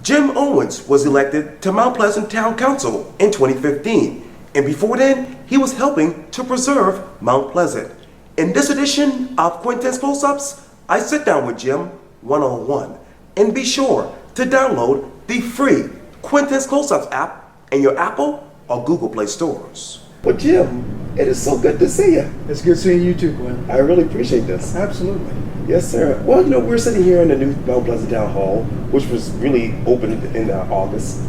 Jim Owens was elected to Mount Pleasant Town Council in 2015, and before then, he was helping to preserve Mount Pleasant. In this edition of Quintin's Close-Ups, I sit down with Jim one-on-one, and be sure to download the free Quintin's Close-Ups app in your Apple or Google Play stores. Well, Jim, it is so good to see you. It's good seeing you too, Quinn. I really appreciate this. Absolutely. Yes, sir. Well, we're sitting here in the new Mount Pleasant Town Hall, which was really opened in August.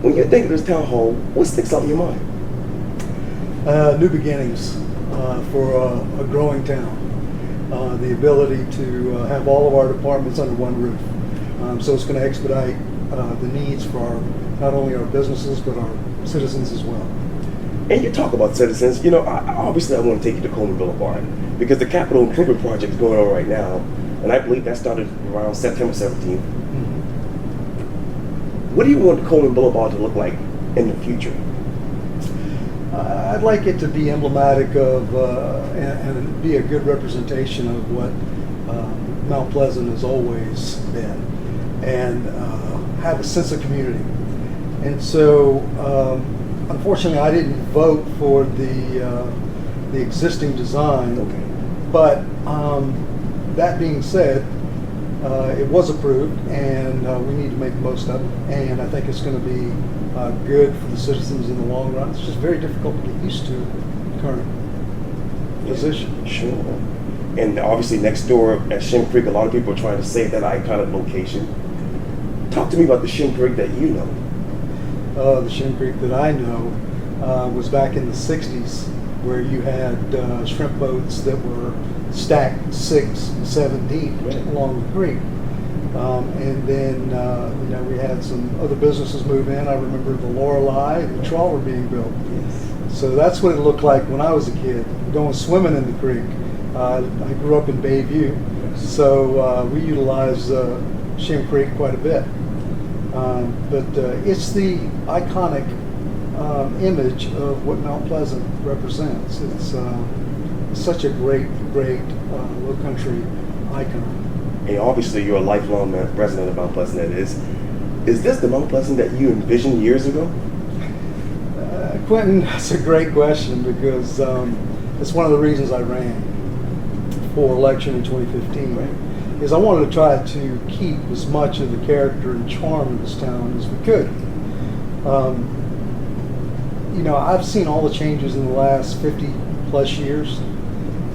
When you think of this town hall, what sticks out in your mind? New beginnings for a growing town. The ability to have all of our departments under one roof. So it's going to expedite the needs for not only our businesses, but our citizens as well. And you talk about citizens, obviously I want to take you to Coleman Boulevard because the capital improvement project is going on right now, and I believe that started around September 17th. Mm-hmm. What do you want Coleman Boulevard to look like in the future? I'd like it to be emblematic of and be a good representation of what Mount Pleasant has always been, and have a sense of community. And so, unfortunately, I didn't vote for the existing design. Okay. But that being said, it was approved, and we need to make the most of it. And I think it's going to be good for the citizens in the long run. It's just very difficult to get used to the current position. Sure. And obviously, next door at Shim Creek, a lot of people are trying to save that iconic location. Talk to me about the Shim Creek that you know. The Shim Creek that I know was back in the 60s, where you had shrimp boats that were stacked 6 and 7 deep along the creek. And then we had some other businesses move in. I remember the Lorelei and the trawler being built. Yes. So that's what it looked like when I was a kid, going swimming in the creek. I grew up in Bayview, so we utilized Shim Creek quite a bit. But it's the iconic image of what Mount Pleasant represents. It's such a great low country icon. And obviously you're a lifelong resident of Mount Pleasant. That is this the Mount Pleasant that you envisioned years ago? Quintin, that's a great question because it's one of the reasons I ran for election in 2015. Right. Is I wanted to try to keep as much of the character and charm of this town as we could. I've seen all the changes in the last 50 plus years.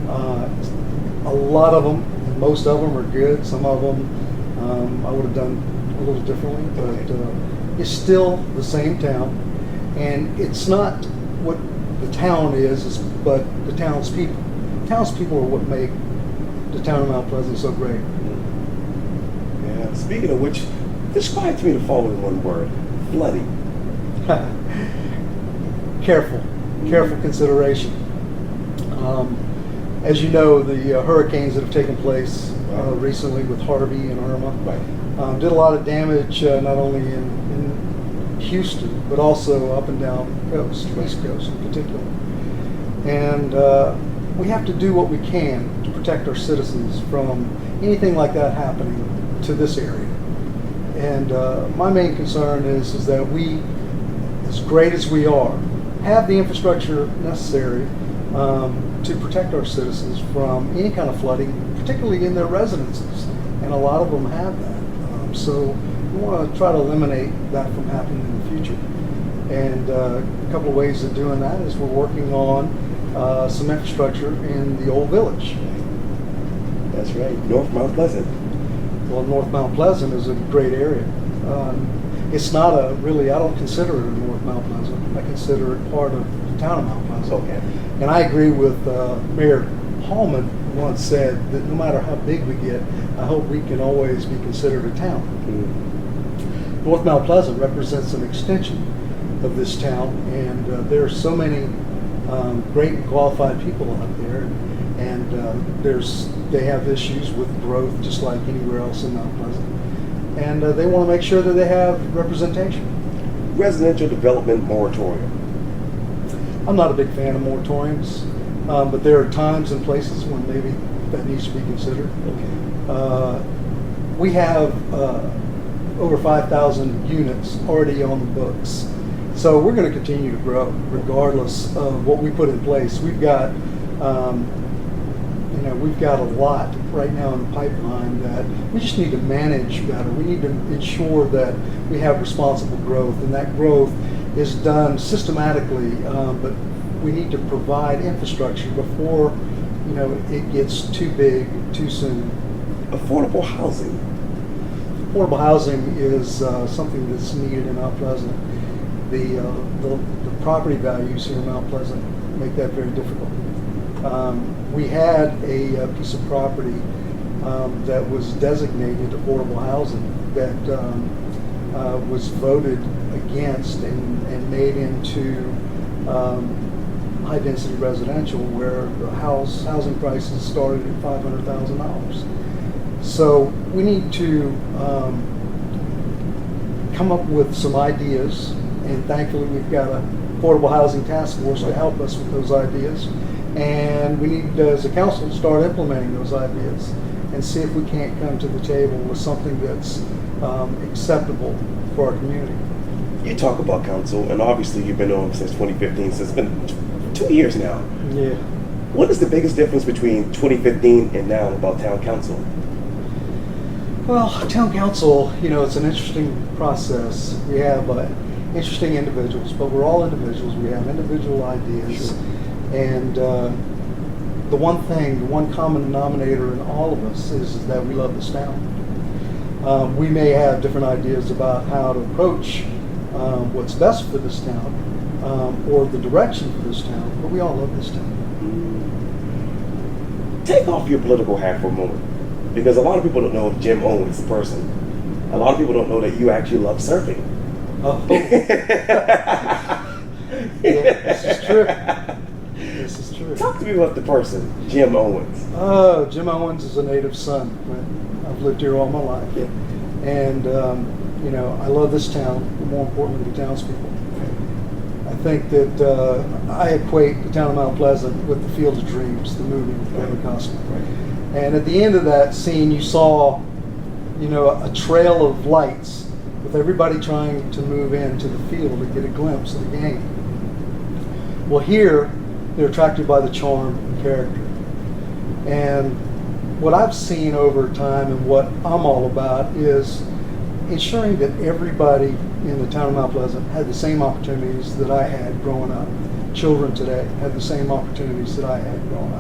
A lot of them, most of them are good. Some of them I would have done a little differently, but it's still the same town. And it's not what the town is, but the townspeople. Townspeople are what make the town of Mount Pleasant so great. Yeah. Speaking of which, describe to me the following one word: flooding. Careful consideration. As you know, the hurricanes that have taken place recently with Harvey and Irma did a lot of damage, not only in Houston, but also up and down the coast, East Coast in particular. And we have to do what we can to protect our citizens from anything like that happening to this area. And my main concern is that we, as great as we are, have the infrastructure necessary to protect our citizens from any kind of flooding, particularly in their residences. And a lot of them have that. So we want to try to eliminate that from happening in the future. And a couple of ways of doing that is we're working on some infrastructure in the old village. That's right, North Mount Pleasant. Well, North Mount Pleasant is a great area. It's not I don't consider it a North Mount Pleasant. I consider it part of the town of Mount Pleasant. Okay. And I agree with Mayor Hallman once said that no matter how big we get, I hope we can always be considered a town. Mm-hmm. North Mount Pleasant represents an extension of this town, and there are so many great and qualified people out there, and they have issues with growth just like anywhere else in Mount Pleasant, and they want to make sure that they have representation. Residential development moratorium. I'm not a big fan of moratoriums, but there are times and places when maybe that needs to be considered. Okay. We have over 5,000 units already on the books. So we're going to continue to grow regardless of what we put in place. We've got, we've got a lot right now in the pipeline that we just need to manage better. We need to ensure that we have responsible growth, and that growth is done systematically, but we need to provide infrastructure before it gets too big too soon. Affordable housing. Affordable housing is something that's needed in Mount Pleasant. The property values here in Mount Pleasant make that very difficult. We had a piece of property that was designated affordable housing that was voted against and made into high-density residential, where the housing prices started at $500,000. So we need to come up with some ideas, and thankfully we've got an affordable housing task force to help us with those ideas. And we need, as a council, to start implementing those ideas and see if we can't come to the table with something that's acceptable for our community. You talk about council, and obviously you've been on since 2015, so it's been 2 years now. Yeah. What is the biggest difference between 2015 and now about town council? Well, town council, it's an interesting process. We have interesting individuals, but we're all individuals. We have individual ideas. Sure. And the one common denominator in all of us is that we love this town. We may have different ideas about how to approach what's best for this town or the direction for this town, but we all love this town. Take off your political hat for a moment, because a lot of people don't know Jim Owens, the person. A lot of people don't know that you actually love surfing. Oh. Yeah, this is true. This is true. Talk to me about the person, Jim Owens. Oh, Jim Owens is a native son. I've lived here all my life. Yeah. And, I love this town, but more importantly, the townspeople. I think that I equate the town of Mount Pleasant with the Field of Dreams, the movie with Kevin Costner. Right. And at the end of that scene, you saw, a trail of lights with everybody trying to move into the field to get a glimpse of the game. Well, here, they're attracted by the charm and character. And what I've seen over time and what I'm all about is ensuring that everybody in the town of Mount Pleasant had the same opportunities that I had growing up. Children today have the same opportunities that I had growing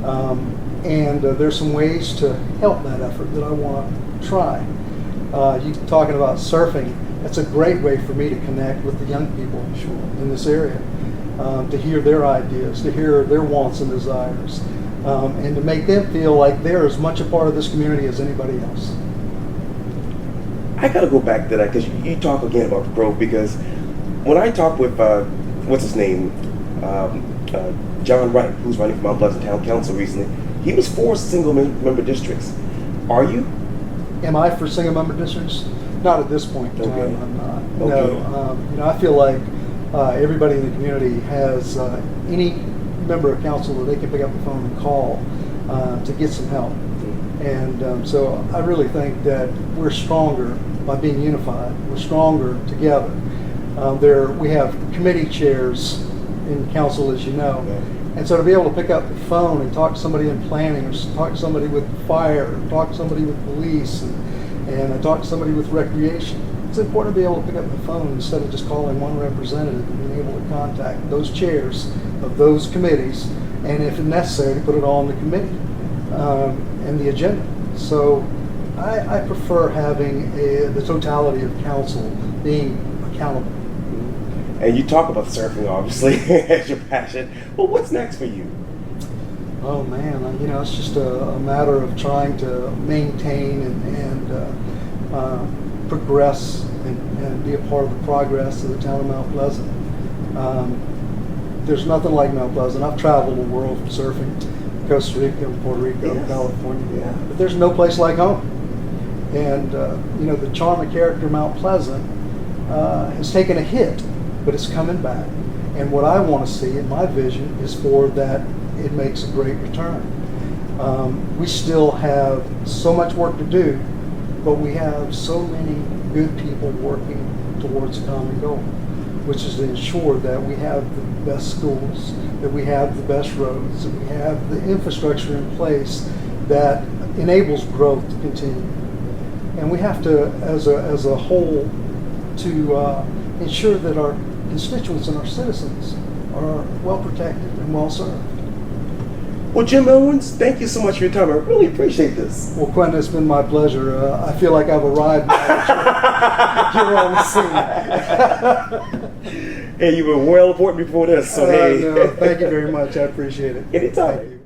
up. And there's some ways to help that effort that I want to try. You talking about surfing, that's a great way for me to connect with the young people in this area. To hear their ideas, to hear their wants and desires, and to make them feel like they're as much a part of this community as anybody else. I got to go back to that, because you talk again about growth, because when I talked with, what's his name, John Wright, who's running for Mount Pleasant Town Council recently, he was for single member districts. Are you? Am I for single member districts? Not at this point in time, Okay. I'm not. Okay. No, I feel like everybody in the community has any member of council that they can pick up the phone and call to get some help. And so I really think that we're stronger by being unified. We're stronger together. We have committee chairs in council, as you know. Okay. And so to be able to pick up the phone and talk to somebody in planning, or talk to somebody with fire, or talk to somebody with police, and talk to somebody with recreation, it's important to be able to pick up the phone instead of just calling one representative and being able to contact those chairs of those committees, and if necessary, to put it all on the committee and the agenda. So I prefer having the totality of council being accountable. And you talk about surfing, obviously, as your passion. But what's next for you? Oh man, it's just a matter of trying to maintain and progress and be a part of the progress of the town of Mount Pleasant. There's nothing like Mount Pleasant. I've traveled the world for surfing, Costa Rica, Puerto Rico, Yes. California, Yeah. but there's no place like home. And the charm and character of Mount Pleasant has taken a hit, but it's coming back. And what I want to see in my vision is for that it makes a great return. We still have so much work to do but we have so many good people working towards a common goal, which is to ensure that we have the best schools, that we have the best roads, that we have the infrastructure in place that enables growth to continue. And we have to, as a whole, to ensure that our constituents and our citizens are well protected and well served. Well, Jim Owens, thank you so much for your time. I really appreciate this. Well, Quintin, it's been my pleasure. I feel like I've arrived now that you're on the scene. Hey, you were well important before this, so hey. No, thank you very much. I appreciate it. Anytime. Thank you.